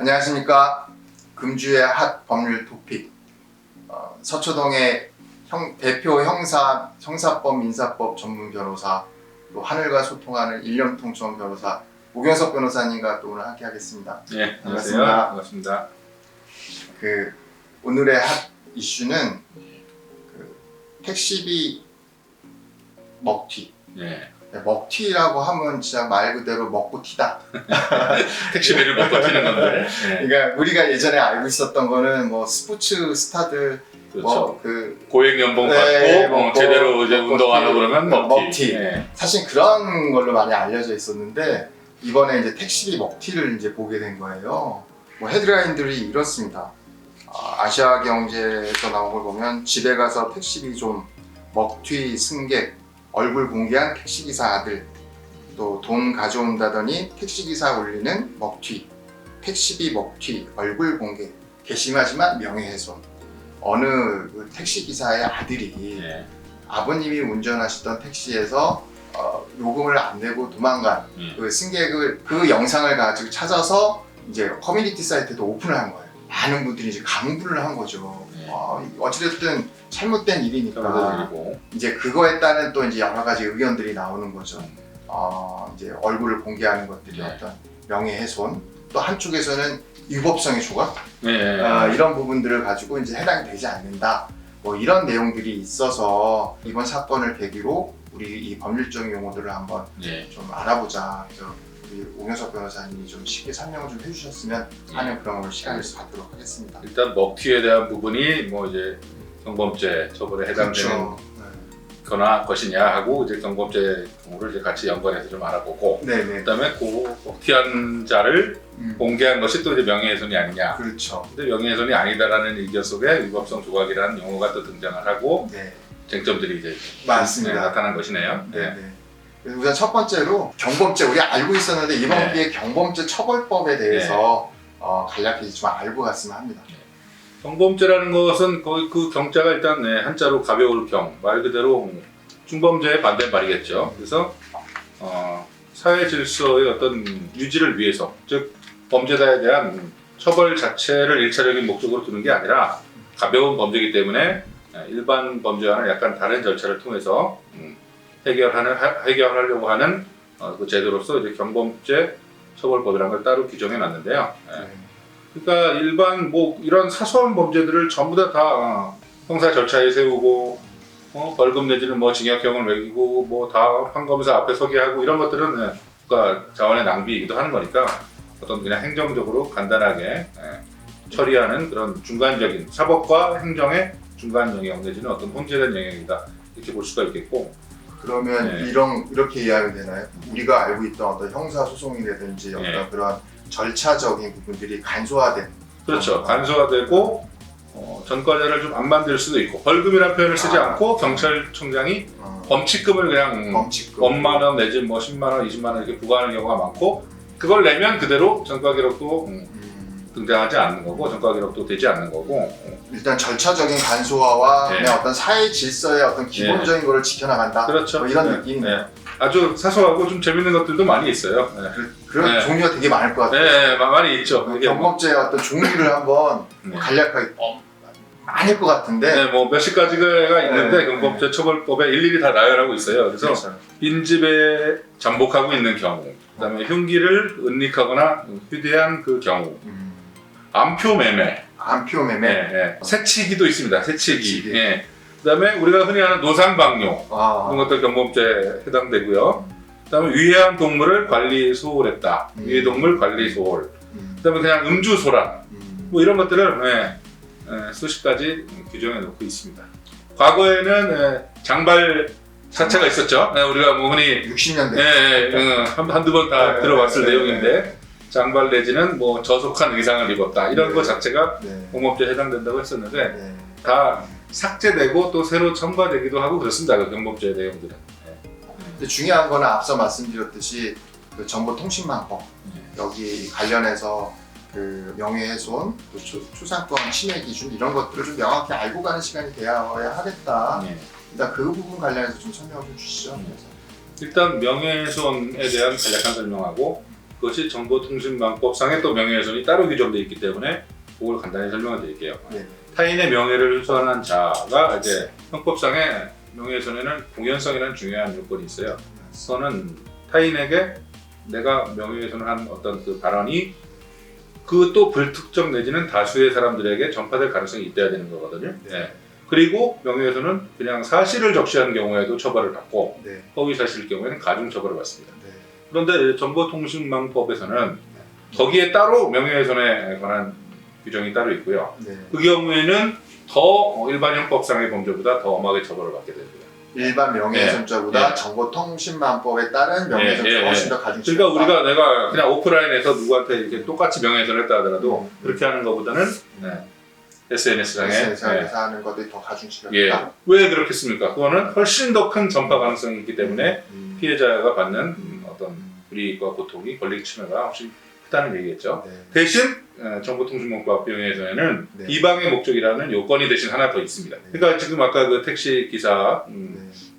안녕하십니까. 금주의 핫 법률 토픽 서초동의 대표 형사법 민사법 전문 변호사, 또 하늘과 소통하는 일념통점 변호사 오경석 변호사님과 또 오늘 함께 하겠습니다. 네, 반갑습니다. 반갑습니다. 오늘의 핫 이슈는 택시비 먹튀. 네. 먹튀라고 하면 진짜 말 그대로 먹고 튀다. 택시비를 먹고 튀는 건데. 네. 그러니까 우리가 예전에 알고 있었던 거는 뭐 스포츠 스타들 그렇죠. 뭐 고액 연봉 네, 받고 먹고, 제대로 이제 운동하고 그러면 먹튀. 먹튀. 네. 사실 그런 걸로 많이 알려져 있었는데 이번에 이제 택시비 먹튀를 이제 보게 된 거예요. 뭐 헤드라인들이 이렇습니다. 아시아경제에서 나온 걸 보면 집에 가서 택시비 좀 먹튀 승객, 얼굴 공개한 택시기사 아들, 또 돈 가져온다더니 택시기사 올리는 먹튀, 택시비 먹튀, 얼굴 공개, 괘씸하지만 명예훼손. 어느 그 택시기사의 아들이 네. 아버님이 운전하시던 택시에서 요금을 안 내고 도망간 그 승객을, 그 영상을 가지고 찾아서 이제 커뮤니티 사이트에도 오픈을 한 거예요. 많은 분들이 이제 강구를 한 거죠. 어찌됐든 잘못된 일이니까 이제 그거에 따른 또 이제 여러 가지 의견들이 나오는 거죠. 이제 얼굴을 공개하는 것들이 어떤 명예훼손, 또 한쪽에서는 위법성의 조각, 이런 부분들을 가지고 이제 해당이 되지 않는다. 뭐 이런 내용들이 있어서 이번 사건을 계기로 우리 이 법률적인 용어들을 한번 좀 알아보자. 그래서 우리 오경석 변호사님이 좀 쉽게 설명을 좀 해주셨으면 하는 그런 시간을 갖도록 하겠습니다. 일단 먹튀에 대한 부분이 뭐 이제 경범죄 처벌에 해당되는 것이냐 하고 이제 경범죄 경우를 이제 같이 연관해서 좀 알아보고, 그다음에 그 먹튀한 자를 공개한 것이 또 이제 명예훼손이 아니냐. 그렇죠. 근데 명예훼손이 아니다라는 의견 속에 위법성 조각이라는 용어가 또 등장을 하고 쟁점들이 이제 맞습니다. 나타난 것이네요. 그래서 우선 첫 번째로 경범죄, 우리가 알고 있었는데 이번 기회에 경범죄 처벌법에 대해서 간략히 좀 알고 갔으면 합니다. 경범죄라는 것은 거의 그 경자가 일단 한자로 가벼울 경, 말 그대로 중범죄의 반대말이겠죠. 그래서 사회 질서의 어떤 유지를 위해서, 즉 범죄자에 대한 처벌 자체를 일차적인 목적으로 두는 게 아니라 가벼운 범죄이기 때문에 일반 범죄와는 약간 다른 절차를 통해서 해결하려고 하는 그 제도로서 이제 경범죄 처벌법이라는 걸 따로 규정해 놨는데요. 그러니까 일반 뭐 이런 사소한 범죄들을 전부 다 형사 절차에 세우고 벌금 내지는 뭐 징역형을 매기고 뭐 다 판검사 앞에 서게 하고 이런 것들은 국가 자원의 낭비이기도 하는 거니까 어떤 그냥 행정적으로 간단하게 처리하는 그런 중간적인 사법과 행정의 중간 영역 내지는 어떤 혼재된 영역이다 이렇게 볼 수가 있겠고. 그러면 이렇게 이해하면 되나요? 우리가 알고 있던 어떤 형사 소송이라든지 어떤 그런 절차적인 부분들이 간소화된. 그렇죠. 간소화되고 전과자를 좀 안 만들 수도 있고, 벌금이라는 표현을 쓰지 않고 경찰청장이 범칙금을 그냥 원만 원 내지 뭐 10만 원, 20만 원 이렇게 부과하는 경우가 많고, 그걸 내면 그대로 전과 기록도 등장하지 않는 거고 전과 기록도 되지 않는 거고. 일단 절차적인 간소화와 그냥 어떤 사회 질서의 어떤 기본적인 거를 지켜나간다. 그렇죠. 뭐 이런 느낌이네요. 아주 사소하고 좀 재밌는 것들도 많이 있어요. 그런 종류가 되게 많을 것 같아요. 많이 있죠. 경범죄의 어떤 종류를 한번 간략하게 많을 것 같은데. 뭐 몇십 가지가 있는데 경범죄 처벌법에 일일이 다 나열하고 있어요. 그래서 빈집에 잠복하고 있는 경우, 그다음에 흉기를 은닉하거나 휴대한 그 경우, 암표 매매, 새치기도 있습니다. 새치기. 그다음에 우리가 흔히 하는 노상방뇨 이런 것도 경범죄에 해당되고요. 그다음에 위해한 동물을 관리 소홀했다. 위해동물 관리 소홀. 그다음에 그냥 음주소란. 뭐 이런 것들을 수십 가지 규정해 놓고 있습니다. 과거에는 장발 사체가 있었죠. 우리가 뭐 흔히 60년대 한두 번 다 들어봤을 내용인데, 장발 내지는 뭐 저속한 의상을 입었다 이런 것 자체가 공범죄에 해당된다고 했었는데 다 삭제되고 또 새로 첨가되기도 하고 그렇습니다. 그 경범죄 내용들은. 근데 중요한 거는 앞서 말씀드렸듯이 그 정보통신망법 여기 관련해서 그 명예훼손, 초상권 침해 기준 이런 것들을 좀 명확히 알고 가는 시간이 되어야 하겠다. 일단 그 부분 관련해서 좀 설명을 좀 주시죠. 일단 명예훼손에 대한 간략한 설명하고, 그것이 정보통신망법상의 또 명예훼손이 따로 규정되어 있기 때문에 그걸 간단히 설명을 드릴게요. 네. 타인의 명예를 훼손한 자가 이제 형법상의 명예훼손에는 공연성이라는 중요한 요건이 있어요. 그거는 타인에게 내가 명예훼손을 한 어떤 그 발언이 그 또 불특정 내지는 다수의 사람들에게 전파될 가능성이 있어야 되는 거거든요. 네. 그리고 명예훼손은 그냥 사실을 적시한 경우에도 처벌을 받고 네. 허위 사실일 경우에는 가중 처벌을 받습니다. 네. 그런데 정보통신망법에서는 거기에 따로 명예훼손에 관한 규정이 따로 있고요. 네. 그 경우에는 더 일반 형법상의 범죄보다 더 엄하게 처벌을 받게 됩니다. 일반 명예훼손죄보다 네. 정보통신망법에 따른 명예훼손죄가 훨씬 더 가중. 그러니까 내가 그냥 오프라인에서 누구한테 이렇게 똑같이 명예훼손을 했다 하더라도 그렇게 하는 것보다는 SNS상에 SNS상에서 하는 것들이 더 가중치가 예. 있다. 왜 그렇겠습니까? 그거는 훨씬 더 큰 전파 가능성이 있기 때문에 피해자가 받는 어떤 불이익과 고통이 권리 침해가 훨씬 크다는 얘기겠죠. 네. 대신 정보통신망법 명예훼손에는 네. 비방의 목적이라는 요건이 대신 하나 더 있습니다. 그러니까 지금 아까 그 택시 기사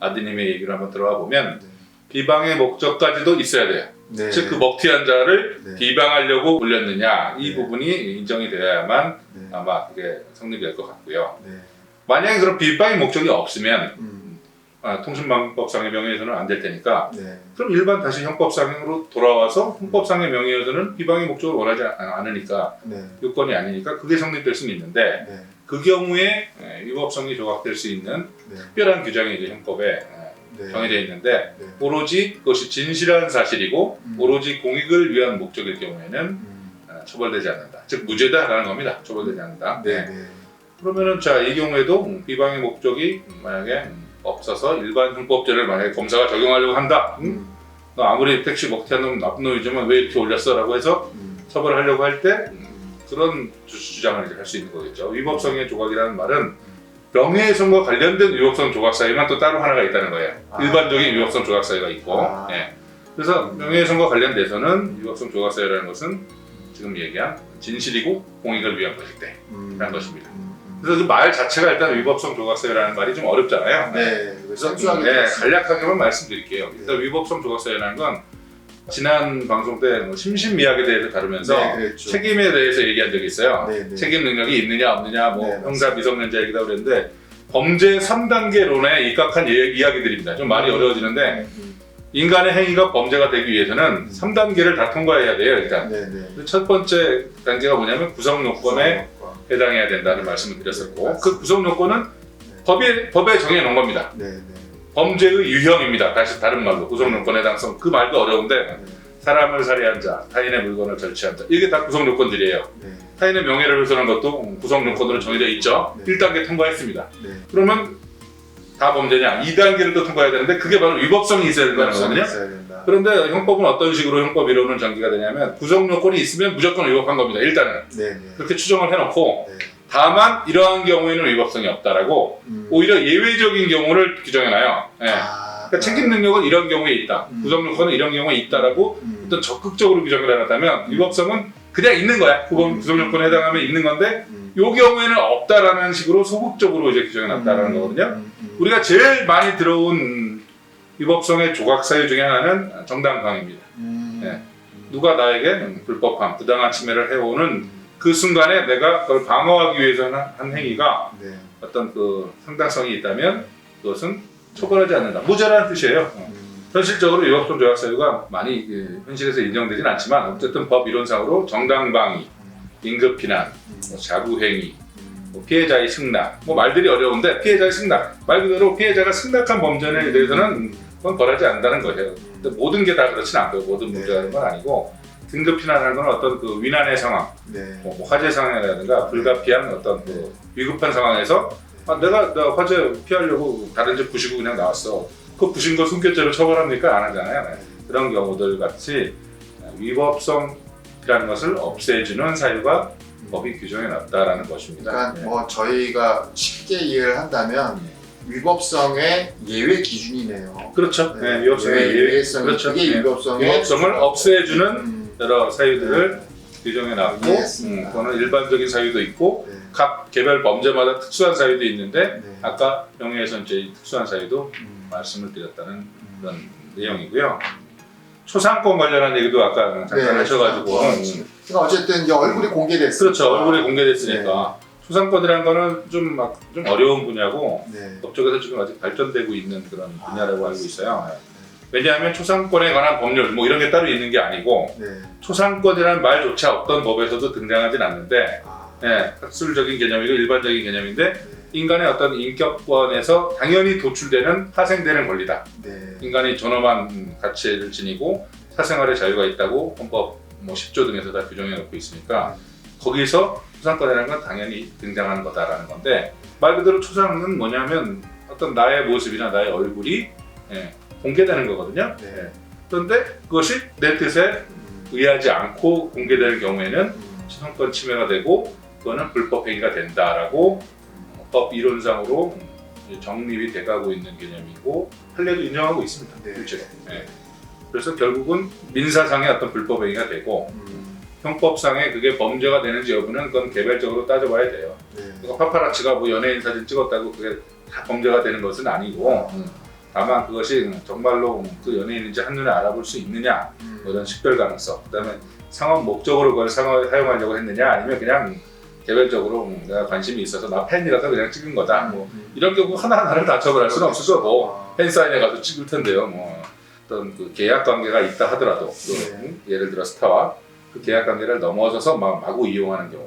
아드님의 얘기를 한번 들어가 보면 네. 비방의 목적까지도 있어야 돼요. 네. 즉 그 먹튀한 자를 네. 비방하려고 올렸느냐 이 네. 부분이 인정이 되어야만 네. 아마 그게 성립이 될 것 같고요. 네. 만약에 그런 비방의 목적이 없으면 음. 통신망법상의 명예훼손은 안 될 테니까 네. 그럼 일반 다시 형법상으로 돌아와서 형법상의 명예훼손은 비방의 목적을 원하지 않으니까 네. 요건이 아니니까 그게 성립될 수는 있는데 네. 그 경우에 위법성이 조각될 수 있는 네. 특별한 규정이 이제 형법에 네. 정해져 있는데 네. 오로지 그것이 진실한 사실이고 음. 오로지 공익을 위한 목적일 경우에는 처벌되지 않는다. 즉 무죄다라는 겁니다. 처벌되지 않는다. 네. 네. 그러면은 자 이 경우에도 비방의 목적이 만약에 없어서 일반 형법죄를 만약에 검사가 적용하려고 한다. 너 아무리 택시 먹튀한 놈 나쁜 놈이지만 왜 이렇게 올렸어라고 해서 처벌하려고 할 때 그런 주장을 이제 할 수 있는 거겠죠. 위법성의 조각이라는 말은 명예훼손과 관련된 위법성 조각 사유만 또 따로 하나가 있다는 거예요. 일반적인 위법성 조각 사유가 있고, 예. 그래서 명예훼손과 관련돼서는 위법성 조각 사유라는 것은 지금 얘기한 진실이고 공익을 위한 것일 때라는 것입니다. 그래서 그 말 자체가 일단 위법성 조각 사유라는 말이 좀 어렵잖아요. 네. 그래서 생소하게 간략하게만 말씀드릴게요. 일단 위법성 조각 사유라는 건 지난 방송 때 심신미약에 대해서 다루면서 책임에 대해서 얘기한 적이 있어요. 네, 네. 책임 능력이 있느냐 없느냐 뭐 네, 형사 미성년자 얘기다 그랬는데 범죄 3단계론에 입각한 이야기들입니다. 좀 말이 어려워지는데 인간의 행위가 범죄가 되기 위해서는 3단계를 다 통과해야 돼요. 일단 네, 네. 첫 번째 단계가 뭐냐면 구성 요건에 해당해야 된다는 말씀을 드렸었고 네, 그 구성 요건은 법에 정해놓은 겁니다. 네, 네. 범죄의 유형입니다. 다시 다른 말로 구성 요건 해당성 그 말도 어려운데 사람을 살해한 자, 타인의 물건을 절취한 자 이게 다 구성 요건들이에요. 네. 타인의 명예를 훼손한 것도 구성 요건으로 정해져 있죠. 네. 1단계 통과했습니다. 네. 그러면 다 범죄냐? 2단계를 또 통과해야 되는데 그게 바로 위법성이 있어야 된다는 거거든요. 그런데 형법은 어떤 식으로 형법 이론은 전개가 되냐면 구성 요건이 있으면 무조건 위법한 겁니다. 일단은 네, 네. 그렇게 추정을 해놓고 네. 다만 이러한 경우에는 위법성이 없다라고 오히려 예외적인 경우를 규정해놔요. 네. 그러니까 책임 능력은 이런 경우에 있다. 구성 요건은 이런 경우에 있다라고 어떤 적극적으로 규정을 해놨다면 위법성은 그냥 있는 거야. 구성 요건에 해당하면 있는 건데 이 경우에는 없다라는 식으로 소극적으로 이제 규정해놨다라는 거거든요. 우리가 제일 많이 들어온 위법성의 조각 사유 중에 하나는 정당방위입니다. 네. 누가 나에게 불법함, 부당한 침해를 해오는 그 순간에 내가 그걸 방어하기 위해서 한 행위가 네. 어떤 그 상당성이 있다면 그것은 처벌하지 않는다. 무죄라는 뜻이에요. 현실적으로 위법성 조각 사유가 많이 현실에서 인정되진 않지만 어쨌든 법 이론상으로 정당방위, 임급 피난, 자구행위, 피해자의 승낙, 말들이 어려운데 피해자의 승낙 말 그대로 피해자가 승낙한 범죄에 대해서는 그건 벌하지 않는다는 거예요. 근데 모든 게 다 그렇진 않고요. 모든 문제라는 건 아니고 긴급 피난하는 건 어떤 그 위난의 상황, 뭐 화재 상황이라든가 불가피한 어떤 그 위급한 상황에서 내가 화재 피하려고 다른 집 부시고 그냥 나왔어. 그 부신 거 순결죄로 처벌합니까? 안 하잖아요. 그런 경우들 같이 위법성이라는 것을 없애주는 사유가 법이 규정해 놨다라는 것입니다. 그러니까 뭐 저희가 쉽게 이해를 한다면 위법성의 예외 기준이네요. 그렇죠. 네, 위법성의 예외성. 그렇죠. 그게 위법성을 없애주는 여러 사유들을 규정해 놨고, 그거는 일반적인 사유도 있고, 각 개별 범죄마다 특수한 사유도 있는데, 아까 명예훼손죄의 특수한 사유도 말씀을 드렸다는 그런 내용이고요. 초상권 관련한 얘기도 아까 잠깐 하셔가지고. 그러니까 어쨌든 이제 얼굴이 공개됐어요. 그렇죠. 얼굴이 공개됐으니까. 초상권이라는 거는 좀 어려운 분야고 법적에서 지금 아직 발전되고 있는 그런 분야라고 알고 있어요. 왜냐하면 초상권에 관한 법률 뭐 이런 게 따로 있는 게 아니고 초상권이라는 말조차 어떤 법에서도 등장하진 않는데 학술적인 개념이고 일반적인 개념인데 인간의 어떤 인격권에서 당연히 도출되는 파생되는 권리다. 인간이 존엄한 가치를 지니고 사생활의 자유가 있다고 헌법 뭐 10조 등에서 다 규정해 놓고 있으니까 거기서 초상권이라는 건 당연히 등장하는 거다라는 건데 말 그대로 초상은 뭐냐면 어떤 나의 모습이나 나의 얼굴이 공개되는 거거든요. 그런데 그것이 내 뜻에 의하지 않고 공개되는 경우에는 초상권 침해가 되고 그거는 불법 행위가 된다라고 법 이론상으로 정립이 돼가고 있는 개념이고 판례도 인정하고 있습니다. 실제로. 그래서 결국은 민사상의 어떤 불법 행위가 되고 형법상에 그게 범죄가 되는지 여부는 그건 개별적으로 따져봐야 돼요. 그러니까 파파라치가 뭐 연예인 사진 찍었다고 그게 다 범죄가 되는 것은 아니고 다만 그것이 정말로 그 연예인인지 한눈에 알아볼 수 있느냐 뭐 이런 식별 가능성 그다음에 상업 목적으로 그걸 사용하려고 했느냐 아니면 그냥 개별적으로 내가 관심이 있어서 나 팬이라서 그냥 찍은 거다 뭐 이런 경우 하나하나를 다 처벌할 수는 없을 거고 팬사인회 가서 찍을 텐데요. 뭐 어떤 그 계약 관계가 있다 하더라도 예를 들어 스타와 그 계약 관계를 넘어서서 마구 이용하는 경우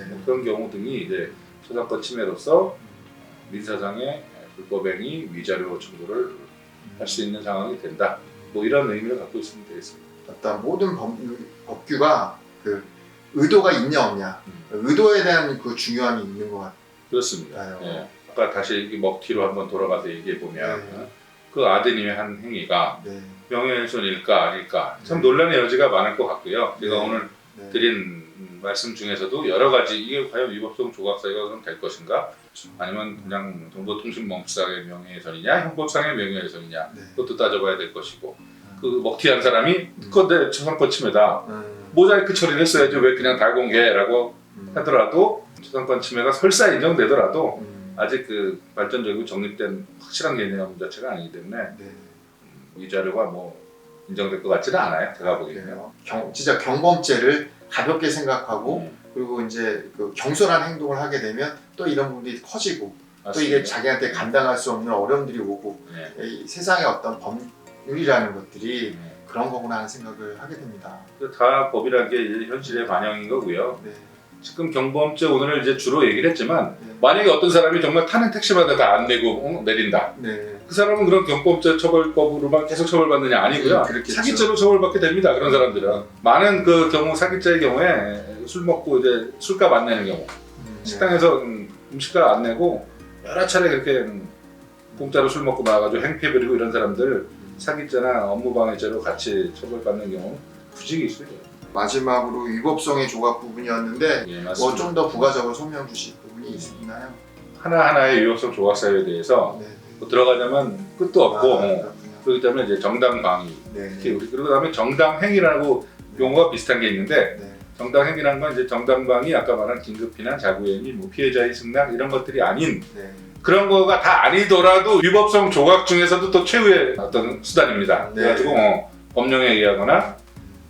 뭐 그런 경우 등이 이제 초상권 침해로서 민사상의 불법행위 위자료 청구를 할 수 있는 상황이 된다. 뭐 이런 의미를 갖고 있으면 되겠습니다. 어떤 모든 법규가 그 의도가 있냐 없냐 의도에 대한 그 중요함이 있는 것 같아요. 그렇습니다. 아까 다시 먹튀로 한번 돌아가서 얘기해 보면 그 아드님의 한 행위가 명예훼손일까 아닐까 참 논란의 여지가 많을 것 같고요. 제가 오늘 드린 말씀 중에서도 여러 가지 이게 과연 위법성 조각사유가 그럼 될 것인가 아니면 그냥 정보통신망상의 명예훼손이냐 형법상의 명예훼손이냐 그것도 따져봐야 될 것이고 그 먹튀한 사람이 그건데 초상권 침해다 모자이크 처리를 했어야지 왜 그냥 다 공개라고 하더라도 초상권 침해가 설사 인정되더라도 아직 그 발전적이고 정립된 확실한 개념 자체가 아니기 때문에 위자료가 뭐 인정될 것 같지는 않아요. 제가 보기에는요. 진짜 경범죄를 가볍게 생각하고 그리고 이제 그 경솔한 행동을 하게 되면 또 이런 부분들이 커지고 맞습니다. 또 이게 자기한테 감당할 수 없는 어려움들이 오고 이 세상의 어떤 법률이라는 것들이 그런 거구나 하는 생각을 하게 됩니다. 다 법이라는 게 이제 현실의 반영인 거고요. 지금 경범죄 오늘 이제 주로 얘기를 했지만 만약에 어떤 사람이 정말 타는 택시마다 다 안 내고 내린다. 그 사람은 그런 경범죄 처벌법으로만 계속 처벌받느냐 아니고요. 사기죄로 처벌받게 됩니다. 그런 사람들은 많은 그 경우 사기죄의 경우에 술 먹고 이제 술값 안 내는 경우 식당에서 음식값 안 내고 여러 차례 그렇게 공짜로 술 먹고 나와가지고 행패 부리고 이런 사람들 사기죄나 업무방해죄로 같이 처벌받는 경우 부직이 있어요. 마지막으로 위법성의 조각 부분이었는데 뭐 좀 더 부가적으로 설명 주실 부분이 있나요? 하나하나의 위법성 조각 사유에 대해서 뭐 들어가자면 끝도 없고 그렇기 때문에 이제 정당 방위 그리고 그다음에 정당 행위라고 용어가 비슷한 게 있는데 정당 행위라는 건 이제 정당 방위 아까 말한 긴급 피난 자구행위 뭐 피해자의 승낙 이런 것들이 아닌 그런 거가 다 아니더라도 위법성 조각 중에서도 또 최후의 어떤 수단입니다. 그래가지고 법령에 의하거나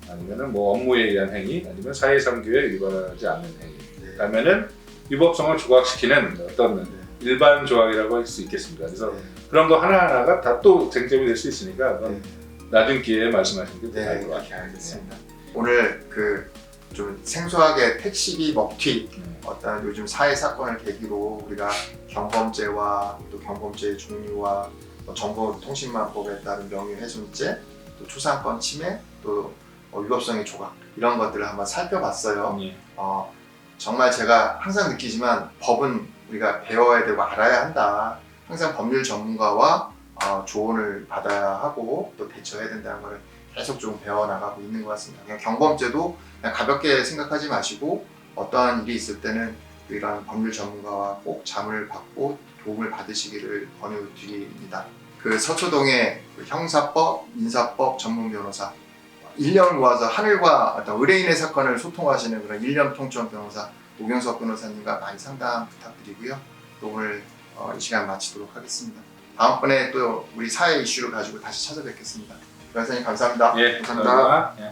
아니면은 뭐 업무에 의한 행위, 아니면 사회상규에 위반하지 않는 행위. 그러면은 위법성을 조각시키는 어떤 일반 조각이라고 할 수 있겠습니다. 그래서 그런 거 하나하나가 다 또 쟁점이 될 수 있으니까 그건 나중 기회에 말씀하시는 게 나을 것 같아요. 알겠습니다. 오늘 그 좀 생소하게 택시비 먹튀 어떤 요즘 사회 사건을 계기로 우리가 경범죄와 또 경범죄의 종류와 정보통신망법에 따른 명예훼손죄, 또 초상권 침해, 또 위법성의 조각 이런 것들을 한번 살펴봤어요. 정말 제가 항상 느끼지만 법은 우리가 배워야 되고 알아야 한다. 항상 법률 전문가와 조언을 받아야 하고 또 대처해야 된다는 걸 계속 좀 배워나가고 있는 것 같습니다. 그냥 경범죄도 그냥 가볍게 생각하지 마시고 어떠한 일이 있을 때는 이런 법률 전문가와 꼭 자문을 받고 도움을 받으시기를 권유드립니다. 그 서초동의 그 형사법, 민사법 전문 변호사 1년을 모아서 하늘과 어떤 의뢰인의 사건을 소통하시는 그런 1년 통점 변호사 오경석 변호사님과 많이 상담 부탁드리고요. 또 오늘 이 시간 마치도록 하겠습니다. 다음번에 또 우리 사회 이슈를 가지고 다시 찾아뵙겠습니다. 변호사님 감사합니다. 예, 감사합니다. 예.